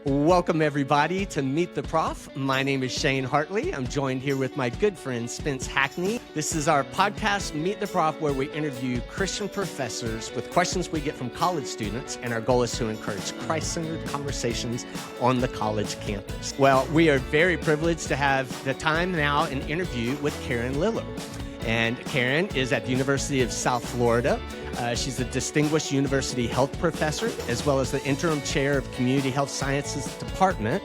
Welcome, everybody, to Meet the Prof. My name is Shane Hartley. I'm joined here with my good friend, Spence Hackney. This is our podcast, Meet the Prof, where we interview Christian professors with questions we get from college students, and our goal is to encourage Christ-centered conversations on the college campus. Well, we are very privileged to have the time now an interview with Karen Liller. And Karen is at the University of South Florida. She's a distinguished university health professor, as well as the interim chair of Community Health Sciences Department.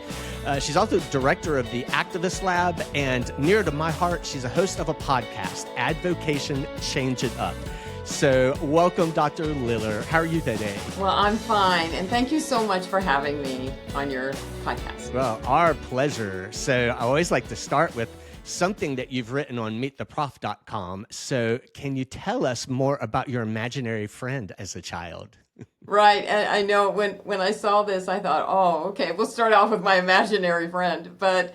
She's also director of the Activist Lab, and near to my heart, she's a host of a podcast, Advocation Change It Up. So welcome, Dr. Liller. How are you today? Well, I'm fine, and thank you so much for having me on your podcast. Well, our pleasure. So I always like to start with something that you've written on meettheprof.com. So can you tell us more about your imaginary friend as a child? Right. And I know when I saw this, I thought, oh, okay, we'll start off with my imaginary friend. But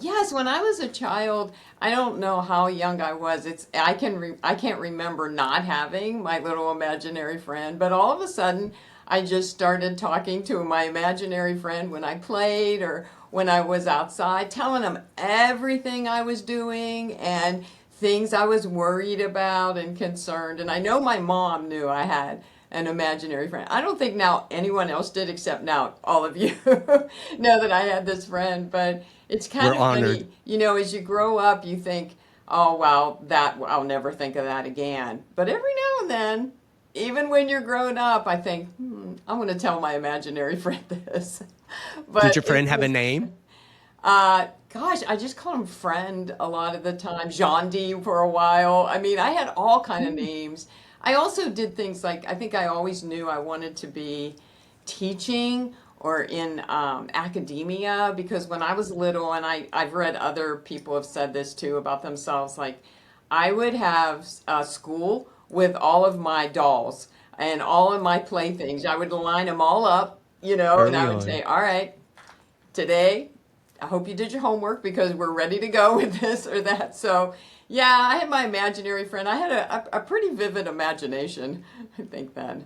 yes, when I was a child, I don't know how young I was. I can't remember not having my little imaginary friend. But all of a sudden, I just started talking to my imaginary friend when I played or when I was outside, telling them everything I was doing and things I was worried about and concerned. And I know my mom knew I had an imaginary friend. I don't think now anyone else did, except now all of you know that I had this friend. But it's kind of funny, you know, as you grow up, you think, oh, well, I'll never think of that again. But every now and then, even when you're grown up, I think, I'm going to tell my imaginary friend this. But did your friend have a name? Gosh, I just called him friend a lot of the time. Jean D for a while. I mean, I had all kind of names. I also did things like, I think I always knew I wanted to be teaching or in academia, because when I was little, and I've read other people have said this too about themselves, like I would have school with all of my dolls and all of my playthings. I would line them all up, you know, Early and I would on. say, all right, today, I hope you did your homework because we're ready to go with this or that. So, yeah, I had my imaginary friend. I had a pretty vivid imagination, I think then.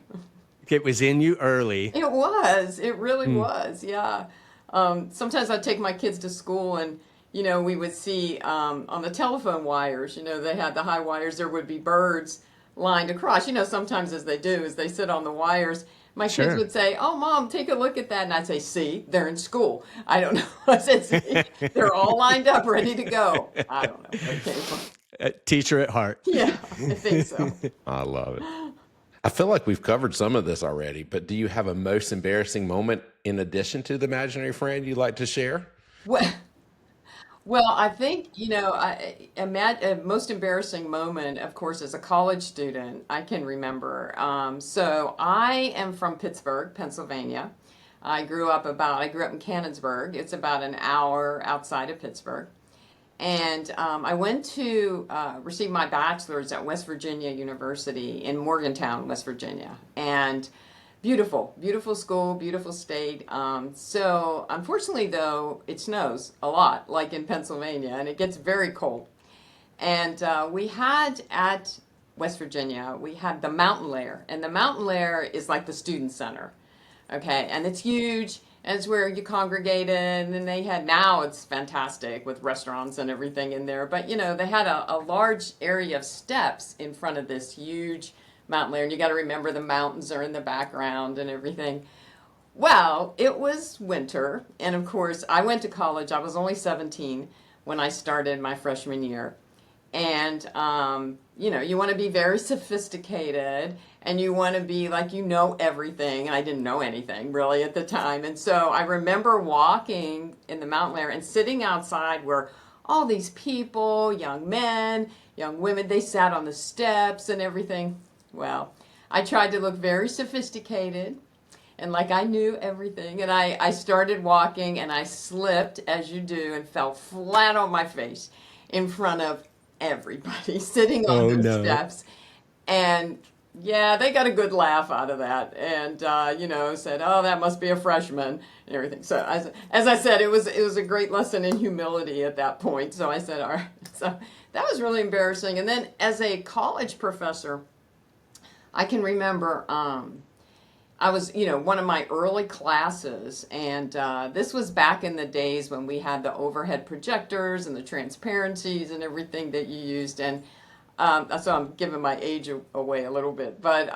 It was in you early. It was. It really was, yeah. Sometimes I'd take my kids to school and, you know, we would see on the telephone wires, you know, they had the high wires, there would be birds lined across. You know, sometimes as they do, as they sit on the wires, my kids would say, oh, Mom, take a look at that. And I'd say, see, they're in school. I don't know. I said, see, they're all lined up, ready to go. I don't know where it came from. Teacher at heart. Yeah, I think so. I love it. I feel like we've covered some of this already, but do you have a most embarrassing moment in addition to the imaginary friend you'd like to share? Well, I think, you know, a most embarrassing moment, of course, as a college student, I can remember. So I am from Pittsburgh, Pennsylvania. I grew up in Canonsburg. It's about an hour outside of Pittsburgh. And I went to receive my bachelor's at West Virginia University in Morgantown, West Virginia. And beautiful, beautiful school, beautiful state. So unfortunately, though, it snows a lot, like in Pennsylvania, and it gets very cold. And we had at West Virginia, we had the mountain lair. And the mountain lair is like the student center, okay? And it's huge. And it's where you congregated, and now it's fantastic with restaurants and everything in there. But, you know, they had a large area of steps in front of this huge mountain lair. And you got to remember the mountains are in the background and everything. Well, it was winter. And of course, I went to college. I was only 17 when I started my freshman year. And, you know, you want to be very sophisticated and you want to be like, you know, everything. And I didn't know anything really at the time. And so I remember walking in the mountain lair and sitting outside where all these people, young men, young women, they sat on the steps and everything. Well, I tried to look very sophisticated and like I knew everything. And I started walking and I slipped, as you do, and fell flat on my face in front of everybody sitting on those steps. And yeah, they got a good laugh out of that. And, you know, said, oh, that must be a freshman and everything. So as I said, it was a great lesson in humility at that point. So I said, all right. So that was really embarrassing. And then as a college professor, I can remember I was, one of my early classes, and this was back in the days when we had the overhead projectors and the transparencies and everything that you used. And so I'm giving my age away a little bit. But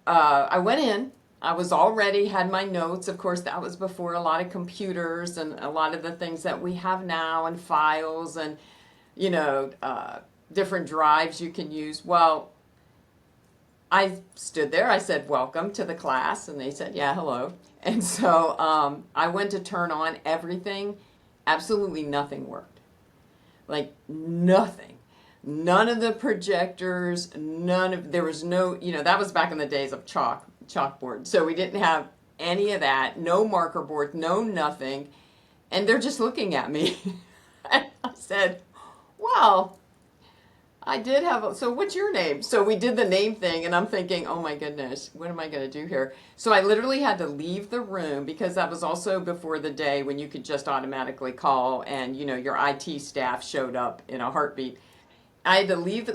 I went in. I was all ready, had my notes. Of course, that was before a lot of computers and a lot of the things that we have now, and files and, you know, different drives you can use. Well, I stood there. I said, "Welcome to the class." And they said, "Yeah, hello." And so I went to turn on everything. Absolutely nothing worked. Like nothing. None of the projectors, there was no, that was back in the days of chalkboard. So we didn't have any of that, no marker board, no nothing. And they're just looking at me. And I said, "Well, I did so what's your name?" So we did the name thing, and I'm thinking, oh my goodness, what am I going to do here? So I literally had to leave the room, because that was also before the day when you could just automatically call and, your IT staff showed up in a heartbeat. I had to leave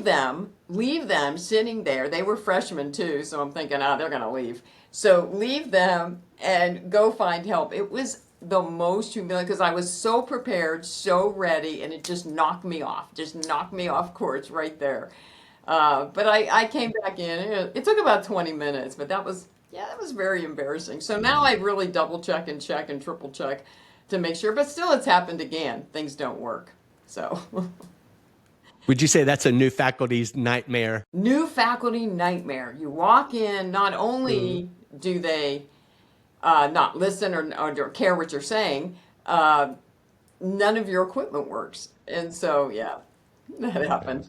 them sitting there. They were freshmen too, so I'm thinking, they're going to leave. So leave them and go find help. It was the most humiliating, because I was so prepared, so ready, and it just knocked me off course right there. But I came back in. It took about 20 minutes, but that was very embarrassing. So now I really double check and triple check to make sure. But still, it's happened again. Things don't work. So. Would you say that's a new faculty's nightmare? New faculty nightmare. You walk in, not only do they not listen or care what you're saying, none of your equipment works. And so, yeah, that happened.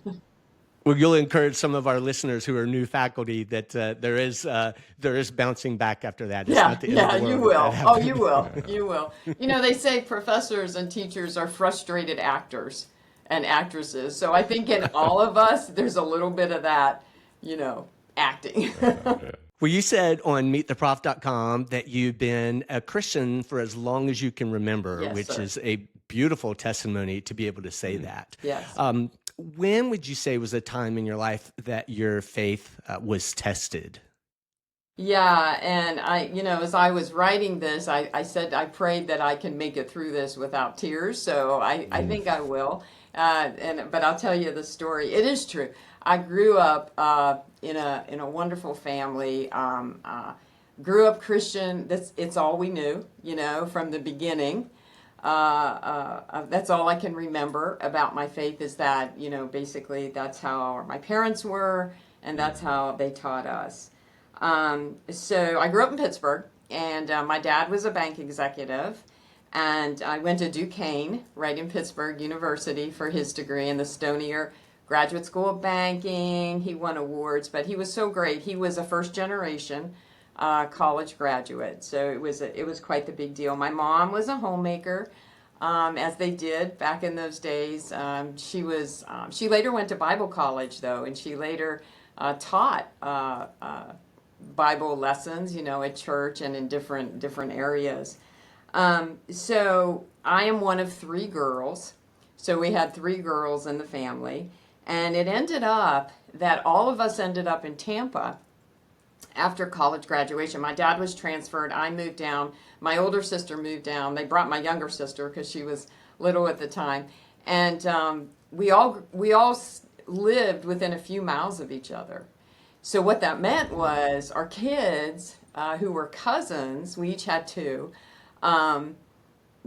Well, you'll encourage some of our listeners who are new faculty that there is bouncing back after that. It's not the end of the world you will. Oh, you will. You will. They say professors and teachers are frustrated actors and actresses. So I think in all of us, there's a little bit of that, acting. Well, you said on meettheprof.com that you've been a Christian for as long as you can remember, Yes, which sir. is a beautiful testimony to be able to say that. Yes. When would you say was a time in your life that your faith was tested? Yeah, and as I was writing this, I said I prayed that I can make it through this without tears. So I think I will. But I'll tell you the story. It is true. I grew up in a wonderful family. Grew up Christian. It's all we knew, from the beginning. That's all I can remember about my faith, is that, basically that's how my parents were, and that's how they taught us. So I grew up in Pittsburgh, and my dad was a bank executive, and I went to Duquesne, right in Pittsburgh University, for his degree in the Stonier Graduate School of Banking. He won awards, but he was so great. He was a first generation college graduate, so it was quite the big deal. My mom was a homemaker, as they did back in those days. She later went to Bible college though, and she later taught Bible lessons, at church and in different areas. So I am one of three girls. So we had three girls in the family, and it ended up that all of us ended up in Tampa after college graduation. My dad was transferred. I moved down. My older sister moved down. They brought my younger sister because she was little at the time, and we all lived within a few miles of each other. So what that meant was our kids, who were cousins, we each had two,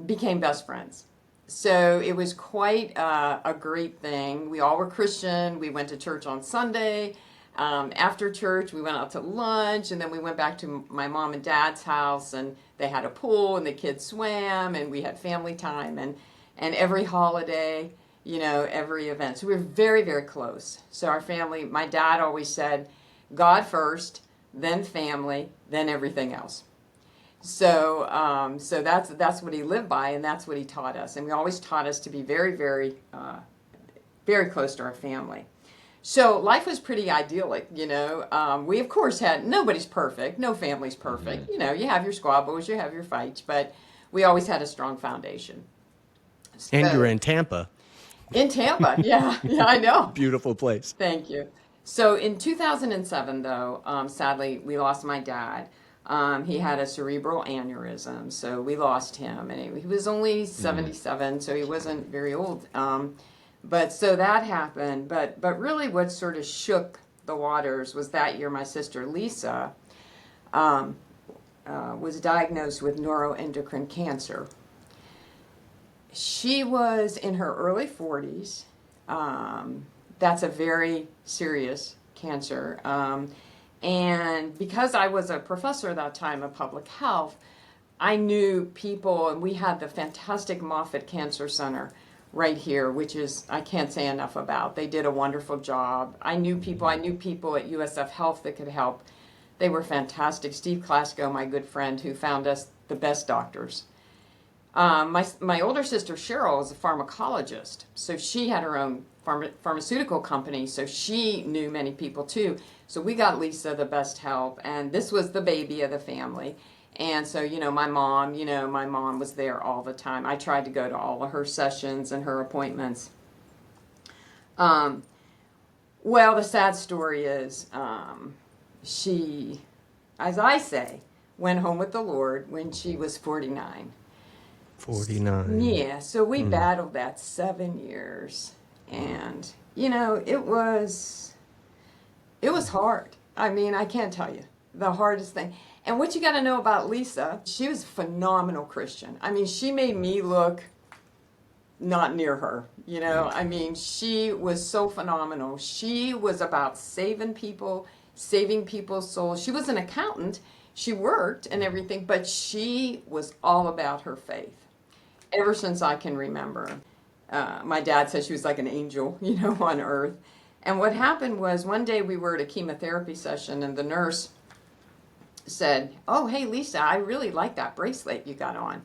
became best friends. So it was quite a great thing. We all were Christian. We went to church on Sunday. After church, we went out to lunch, and then we went back to my mom and dad's house, and they had a pool, and the kids swam, and we had family time, and every holiday, every event. So we were very, very close. So our family, my dad always said, God first, then family, then everything else. So that's what he lived by, and that's what he taught us. And we always taught us to be very, very, very close to our family. So life was pretty idyllic, We, of course, nobody's perfect. No family's perfect. Mm-hmm. You have your squabbles, you have your fights, but we always had a strong foundation. And you were in Tampa. In Tampa, yeah, I know. Beautiful place. Thank you. So in 2007, though, sadly, we lost my dad. He had a cerebral aneurysm, so we lost him, and he was only 77, so he wasn't very old. But so that happened. But really, what sort of shook the waters was that year my sister Lisa was diagnosed with neuroendocrine cancer. She was in her early 40s. That's a very serious cancer. And because I was a professor at that time of public health, I knew people, and we had the fantastic Moffitt Cancer Center right here, which is, I can't say enough about. They did a wonderful job. I knew people at USF Health that could help. They were fantastic. Steve Klasko, my good friend, who found us the best doctors. My older sister Cheryl is a pharmacologist, so she had her own pharmaceutical company, so she knew many people too. So we got Lisa the best help, and this was the baby of the family. And so, my mom was there all the time. I tried to go to all of her sessions and her appointments. Well, the sad story is she, as I say, went home with the Lord when she was 49. 49. Yeah, so we battled that 7 years, and it was hard. I mean, I can't tell you the hardest thing. And what you got to know about Lisa, she was a phenomenal Christian. I mean, she made me look not near her. I mean, she was so phenomenal. She was about saving people, saving people's souls. She was an accountant. She worked and everything, but she was all about her faith. Ever since I can remember. My dad said she was like an angel, on earth. And what happened was one day we were at a chemotherapy session, and the nurse said, "Oh, hey, Lisa, I really like that bracelet you got on."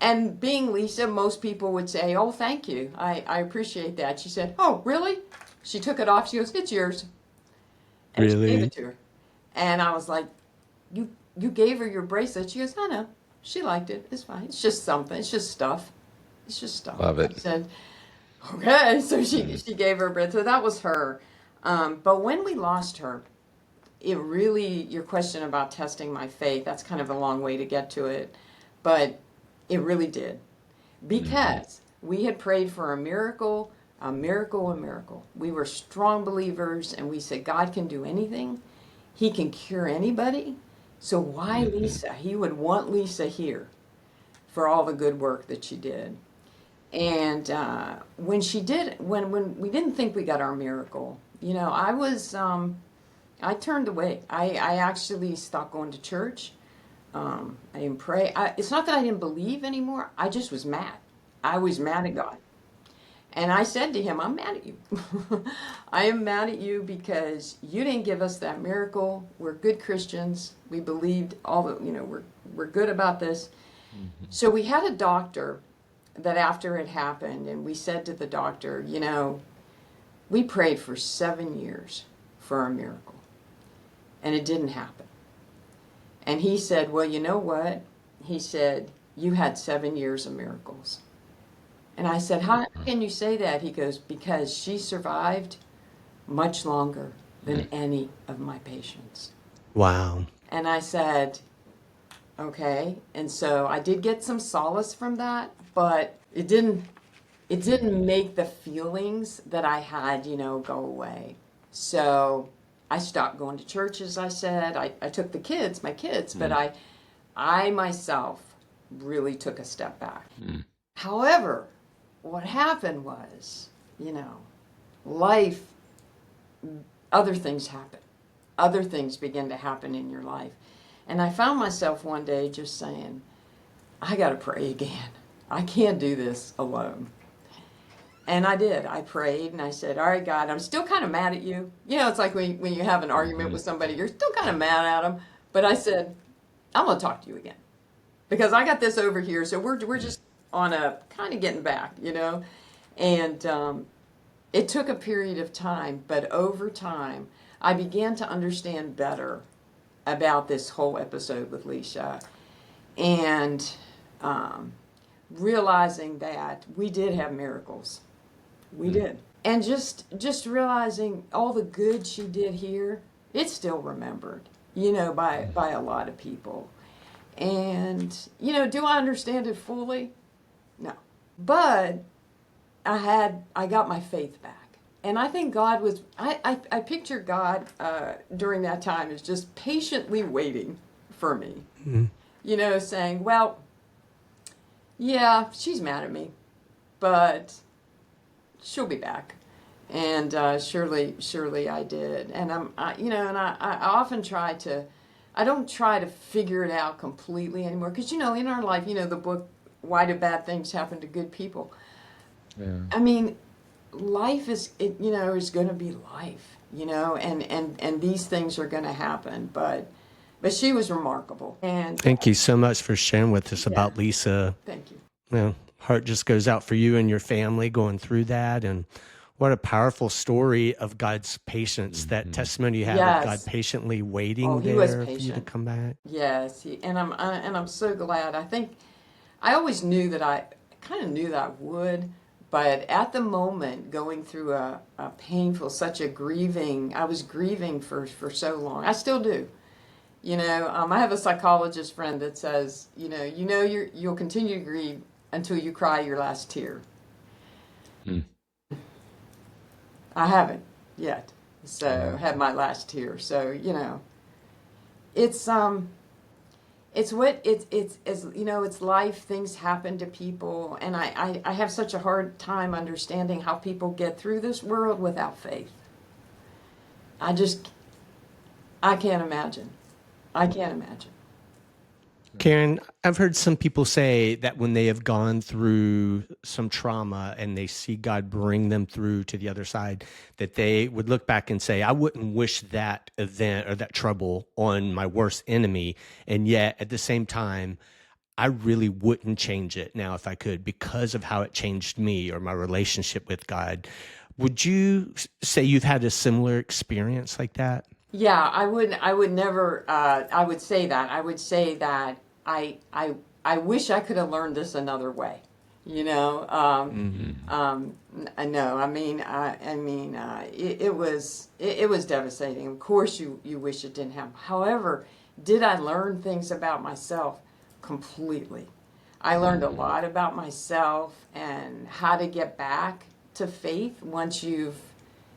And being Lisa, most people would say, "Oh, thank you. I appreciate that." She said, "Oh, really?" She took it off. She goes, "It's yours." And she gave it to her. And I was like, you gave her your bracelet?" She goes, "I know. She liked it. It's fine. It's just something. It's just stuff. It's just stuff." Love it. I said, "Okay." So she gave her a bracelet. So that was her. But when we lost her, it really, your question about testing my faith, that's kind of a long way to get to it. But it really did. Because we had prayed for a miracle, a miracle, a miracle. We were strong believers, and we said, God can do anything. He can cure anybody. So why Lisa? He would want Lisa here for all the good work that she did. And when she did, when we didn't think we got our miracle, I turned away. I actually stopped going to church. I didn't pray. It's not that I didn't believe anymore. I just was mad. I was mad at God. And I said to him, "I'm mad at you. I am mad at you because you didn't give us that miracle. We're good Christians. We believed all the, we're good about this." So we had a doctor that after it happened, and we said to the doctor, we prayed for 7 years for a miracle, and it didn't happen. And he said, "Well, you know what?" He said, "You had 7 years of miracles." And I said, "How can you say that?" He goes, "Because she survived much longer than any of my patients." Wow. And I said, "Okay." And so I did get some solace from that, but it didn't make the feelings that I had, go away. So I stopped going to church, as I said. I took my kids, but I myself really took a step back. However, what happened was, life, other things happen. Other things begin to happen in your life. And I found myself one day just saying, I got to pray again. I can't do this alone. And I did. I prayed and I said, "All right, God, I'm still kind of mad at you." It's like when you have an argument with somebody, you're still kind of mad at them. But I said, "I'm going to talk to you again. Because I got this over here, so we're just on a kind of getting back, And it took a period of time, but over time, I began to understand better about this whole episode with Lisa. And realizing that we did have miracles. We did. And just realizing all the good she did here, it's still remembered, by a lot of people. And, do I understand it fully? No. But I got my faith back. And I think God was, I picture God during that time as just patiently waiting for me, saying, well, yeah, she's mad at me, but she'll be back. And surely I did. And I often I don't try to figure it out completely anymore. Because, in our life, the book, Why Do Bad Things Happen to Good People? Yeah. I mean, life is going to be life, and these things are going to happen. But she was remarkable. And thank you so much for sharing with us about Lisa. Thank you. Heart just goes out for you and your family going through that. And what a powerful story of God's patience, that testimony you have of God patiently waiting there for you to come back. Yes, and I'm so glad. I always knew that I kind of knew that I would, but at the moment, going through a painful, I was grieving for so long. I still do. I have a psychologist friend that says, you'll continue to grieve until you cry your last tear. I haven't yet, so had my last tear. So it's it's life. Things happen to people, and I have such a hard time understanding how people get through this world without faith. I can't imagine. I can't imagine. Karen, I've heard some people say that when they have gone through some trauma and they see God bring them through to the other side, that they would look back and say, I wouldn't wish that event or that trouble on my worst enemy. And yet at the same time, I really wouldn't change it now if I could, because of how it changed me or my relationship with God. Would you say you've had a similar experience like that? Yeah, I would never, I would say that. I would say that I wish I could have learned this another way, I know. It was devastating. Of course you wish it didn't happen. However, did I learn things about myself? Completely. I learned a lot about myself and how to get back to faith once you've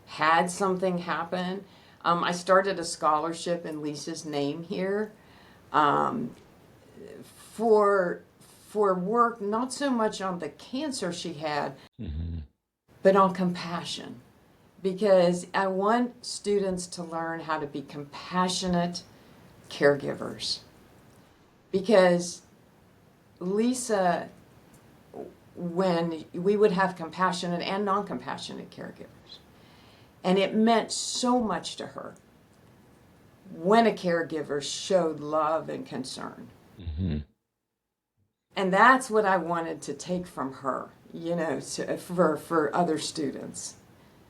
had something happen. I started a scholarship in Lisa's name here for work, not so much on the cancer she had, but on compassion. Because I want students to learn how to be compassionate caregivers. Because Lisa, when we would have compassionate and non-compassionate caregivers, and it meant so much to her when a caregiver showed love and concern. And that's what I wanted to take from her, for other students,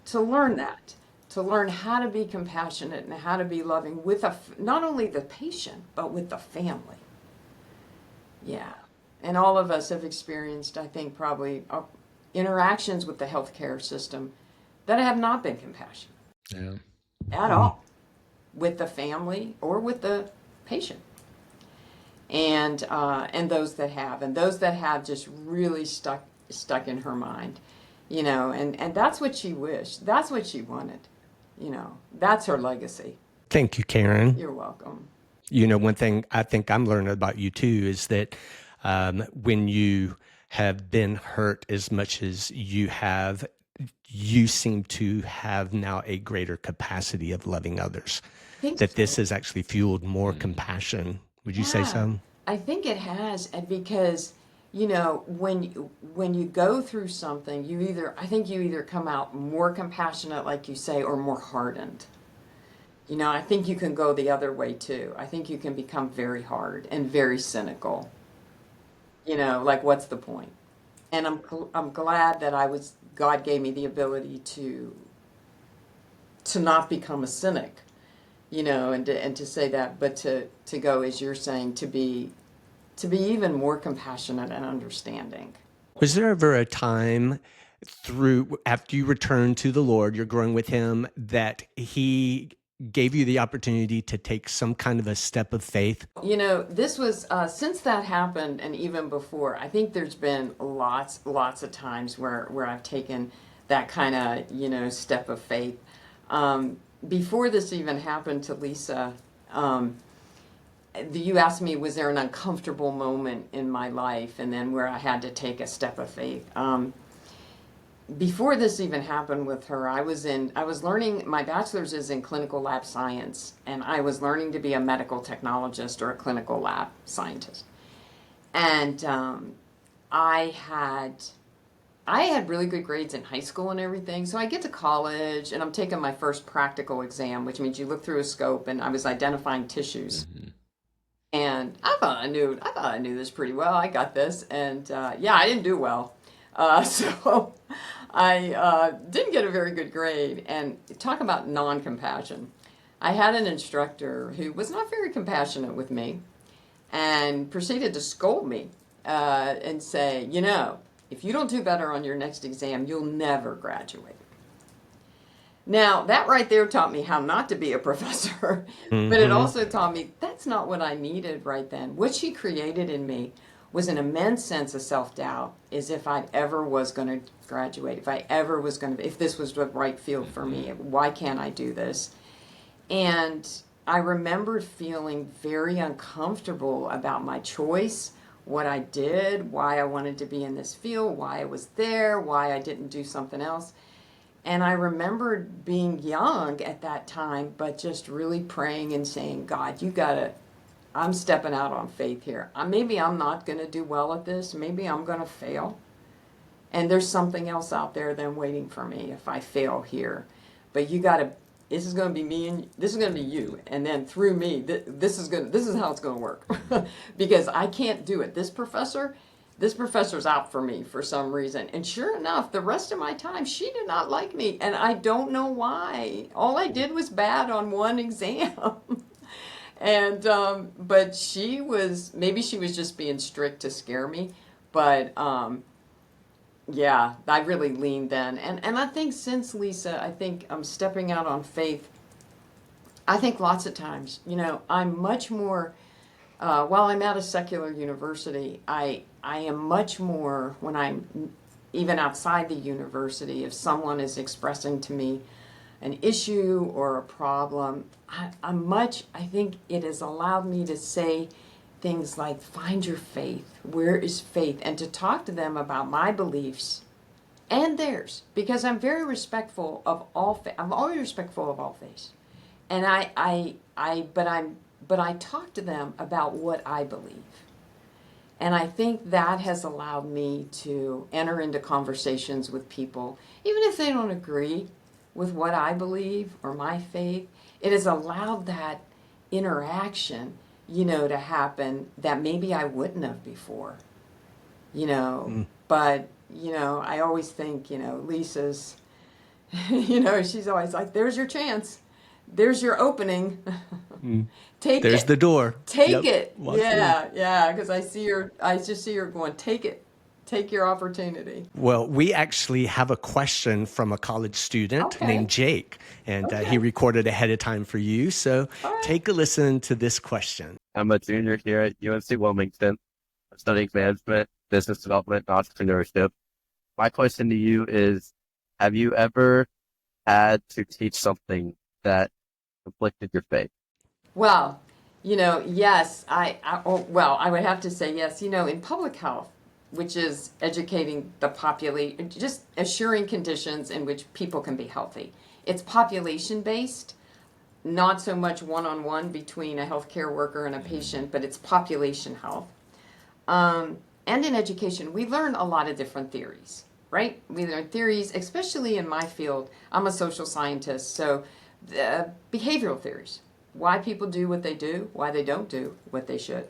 to learn that, to learn how to be compassionate and how to be loving with not only the patient, but with the family. Yeah. And all of us have experienced, I think, probably interactions with the healthcare system that have not been compassionate at all, with the family or with the patient. And those that have just really stuck in her mind, and that's what she wished, that's what she wanted, that's her legacy. Thank you, Karen. You're welcome. One thing I think I'm learning about you too is that when you have been hurt as much as you have, you seem to have now a greater capacity of loving others. That this has actually fueled more compassion. Would you say so? I think it has, because when you go through something, you either come out more compassionate, like you say, or more hardened. I think you can go the other way too. I think you can become very hard and very cynical. Like, what's the point? And I'm glad that God gave me the ability to not become a cynic, and to say that, but to go, as you're saying, to be even more compassionate and understanding. Was there ever a time through after you return to the Lord, you're growing with him, that he gave you the opportunity to take some kind of a step of faith? This was since that happened, and even before. I think there's been lots of times where I've taken that kind of step of faith. Before this even happened to Lisa, you asked me, was there an uncomfortable moment in my life, and then where I had to take a step of faith. Before this even happened with her, I was learning. My bachelor's is in clinical lab science, and I was learning to be a medical technologist or a clinical lab scientist. And I had really good grades in high school and everything. So I get to college, and I'm taking my first practical exam, which means you look through a scope, and I was identifying tissues. And I thought I knew this pretty well. I got this, and I didn't do well. So I didn't get a very good grade. And talk about non-compassion. I had an instructor who was not very compassionate with me and proceeded to scold me and say, if you don't do better on your next exam, you'll never graduate. Now, that right there taught me how not to be a professor, but it also taught me that's not what I needed right then. What she created in me was an immense sense of self-doubt, as if I ever was going to graduate, if this was the right field for me, why can't I do this? And I remembered feeling very uncomfortable about my choice, what I did, why I wanted to be in this field, why I was there, why I didn't do something else. And I remembered being young at that time, but just really praying and saying, God, I'm stepping out on faith here. Maybe I'm not going to do well at this. Maybe I'm going to fail. And there's something else out there then waiting for me if I fail here. But this is going to be me, and this is going to be you. And then through me, this is how it's going to work. Because I can't do it. This professor's out for me for some reason. And sure enough, the rest of my time, she did not like me. And I don't know why. All I did was bad on one exam. And, but maybe she was just being strict to scare me. But, I really leaned then. And I think since Lisa, I think I'm stepping out on faith. I think lots of times, I'm much more, while I'm at a secular university, I am much more, when I'm even outside the university, if someone is expressing to me an issue or a problem, I think it has allowed me to say things like, find your faith. Where is faith? And to talk to them about my beliefs and theirs, because I'm very respectful of all faith. I'm always respectful of all faiths. And but I talk to them about what I believe. And I think that has allowed me to enter into conversations with people, even if they don't agree with what I believe or my faith. It has allowed that interaction, to happen that maybe I wouldn't have before, But, I always think, Lisa's, she's always like, there's your chance. There's your opening. Take There's it. the door. Take it. Walk Yeah, because I just see her going, take it. Take your opportunity. Well, we actually have a question from a college student named Jake, and he recorded ahead of time for you. So take a listen to this question. I'm a junior here at UNC Wilmington. I'm studying management, business development, and entrepreneurship. My question to you is, have you ever had to teach something that conflicted your faith? Well, yes. I would have to say yes. In public health, which is educating the population, just assuring conditions in which people can be healthy. It's population-based, not so much one-on-one between a healthcare worker and a patient, but it's population health. And in education, we learn a lot of different theories, right? We learn theories, especially in my field. I'm a social scientist, so behavioral theories. Why people do what they do, why they don't do what they should.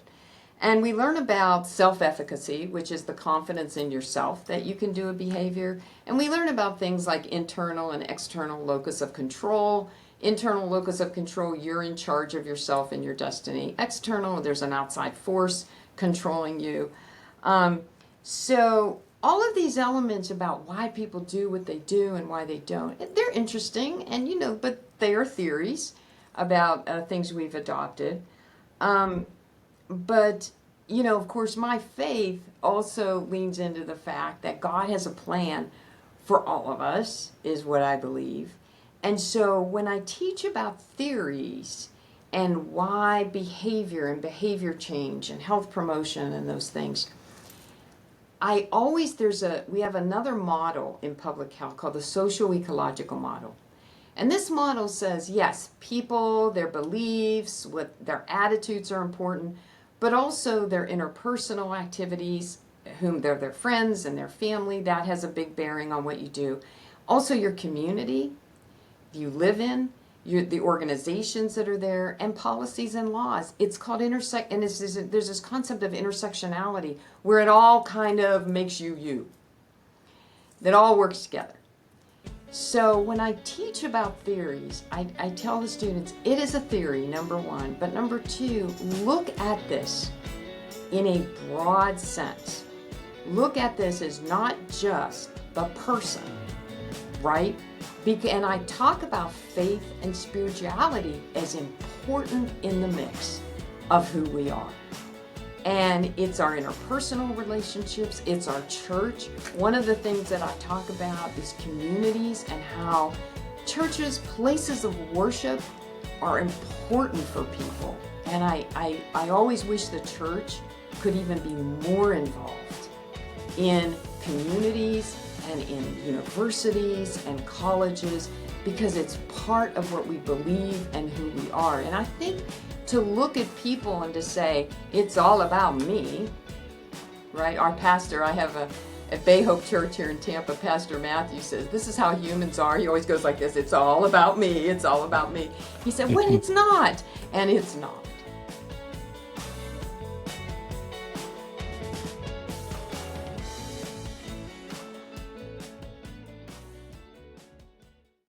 And we learn about self-efficacy, which is the confidence in yourself that you can do a behavior. And we learn about things like internal and external locus of control. Internal locus of control, you're in charge of yourself and your destiny. External, there's an outside force controlling you. So all of these elements about why people do what they do and why they don't, they're interesting, and but they are theories about things we've adopted. But of course, my faith also leans into the fact that God has a plan for all of us, is what I believe. And so when I teach about theories and why behavior and behavior change and health promotion and those things, we have another model in public health called the socio-ecological model. And this model says, yes, people, their beliefs, their attitudes are important, but also their interpersonal activities, whom they're their friends and their family, that has a big bearing on what you do. Also your community you live in, the organizations that are there, and policies and laws. It's called there's this concept of intersectionality where it all kind of makes you. That all works together. So when I teach about theories, I tell the students, it is a theory, number one, but number two, look at this in a broad sense. Look at this as not just the person, right? And I talk about faith and spirituality as important in the mix of who we are. And it's our interpersonal relationships, it's our church. One of the things that I talk about is communities and how churches, places of worship, are important for people. And I always wish the church could even be more involved in communities and in universities and colleges, because it's part of what we believe and who we are. And I think to look at people and to say, it's all about me, right? Our pastor, I have at Bay Hope Church here in Tampa, Pastor Matthew says, this is how humans are. He always goes like this, it's all about me, it's all about me. He said, well, it's not. And it's not.